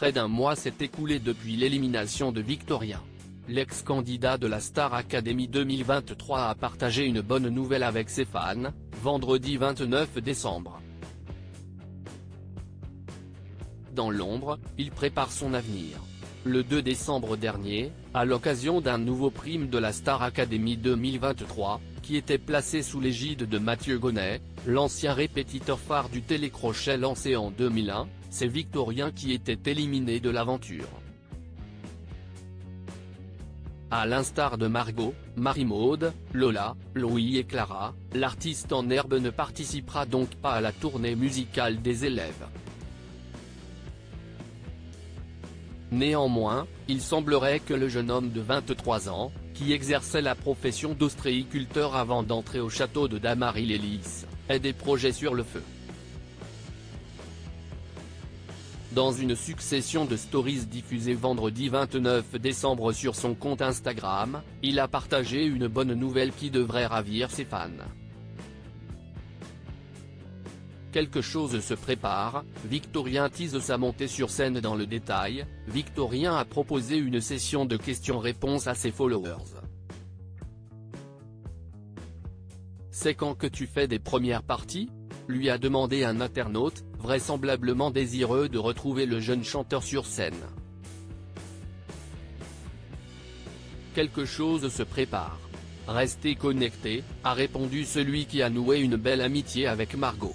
Près d'un mois s'est écoulé depuis l'élimination de Victorien. L'ex-candidat de la Star Academy 2023 a partagé une bonne nouvelle avec ses fans, vendredi 29 décembre. Dans l'ombre, il prépare son avenir. Le 2 décembre dernier, à l'occasion d'un nouveau prime de la Star Academy 2023, qui était placé sous l'égide de Mathieu Gonnet, l'ancien répétiteur phare du télécrochet lancé en 2001, c'est Victorien qui était éliminé de l'aventure. À l'instar de Margot, Marie-Maude, Lola, Louis et Clara, l'artiste en herbe ne participera donc pas à la tournée musicale des élèves. Néanmoins, il semblerait que le jeune homme de 23 ans, qui exerçait la profession d'ostréiculteur avant d'entrer au château de Damary-les-Lys, ait des projets sur le feu. Dans une succession de stories diffusées vendredi 29 décembre sur son compte Instagram, il a partagé une bonne nouvelle qui devrait ravir ses fans. Quelque chose se prépare, Victorien tease sa montée sur scène. Dans le détail, Victorien a proposé une session de questions-réponses à ses followers. C'est quand que tu fais des premières parties ? Lui a demandé un internaute, vraisemblablement désireux de retrouver le jeune chanteur sur scène. Quelque chose se prépare. Restez connectés, a répondu celui qui a noué une belle amitié avec Margot.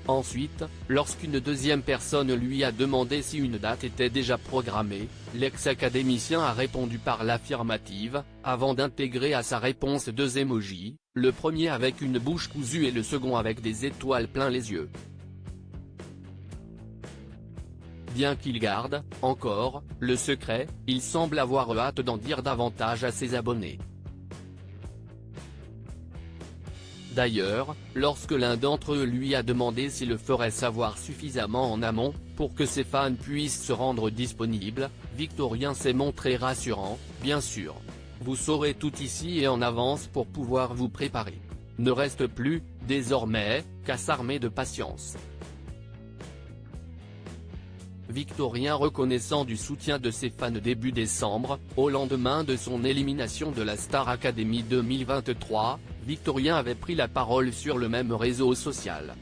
Ensuite, lorsqu'une deuxième personne lui a demandé si une date était déjà programmée, l'ex-académicien a répondu par l'affirmative, avant d'intégrer à sa réponse deux emojis, le premier avec une bouche cousue et le second avec des étoiles plein les yeux. Bien qu'il garde, encore, le secret, il semble avoir hâte d'en dire davantage à ses abonnés. D'ailleurs, lorsque l'un d'entre eux lui a demandé s'il le ferait savoir suffisamment en amont, pour que ses fans puissent se rendre disponibles, Victorien s'est montré rassurant, bien sûr. Vous saurez tout ici et en avance pour pouvoir vous préparer. Ne reste plus, désormais, qu'à s'armer de patience. Victorien reconnaissant du soutien de ses fans début décembre, au lendemain de son élimination de la Star Academy 2023, Victorien avait pris la parole sur le même réseau social.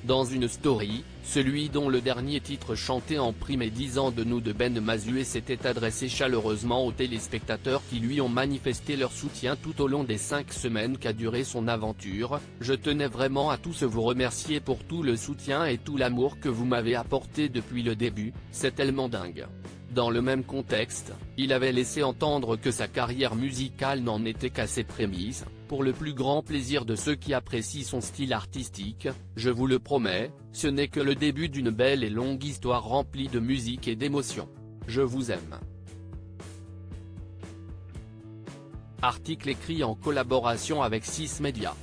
Dans une story, celui dont le dernier titre chanté en prime est 10 ans de nous de Ben Mazué s'était adressé chaleureusement aux téléspectateurs qui lui ont manifesté leur soutien tout au long des 5 semaines qu'a duré son aventure. Je tenais vraiment à tous vous remercier pour tout le soutien et tout l'amour que vous m'avez apporté depuis le début, c'est tellement dingue. Dans le même contexte, il avait laissé entendre que sa carrière musicale n'en était qu'à ses prémices, pour le plus grand plaisir de ceux qui apprécient son style artistique, je vous le promets, ce n'est que le début d'une belle et longue histoire remplie de musique et d'émotions. Je vous aime. Article écrit en collaboration avec 6 Médias.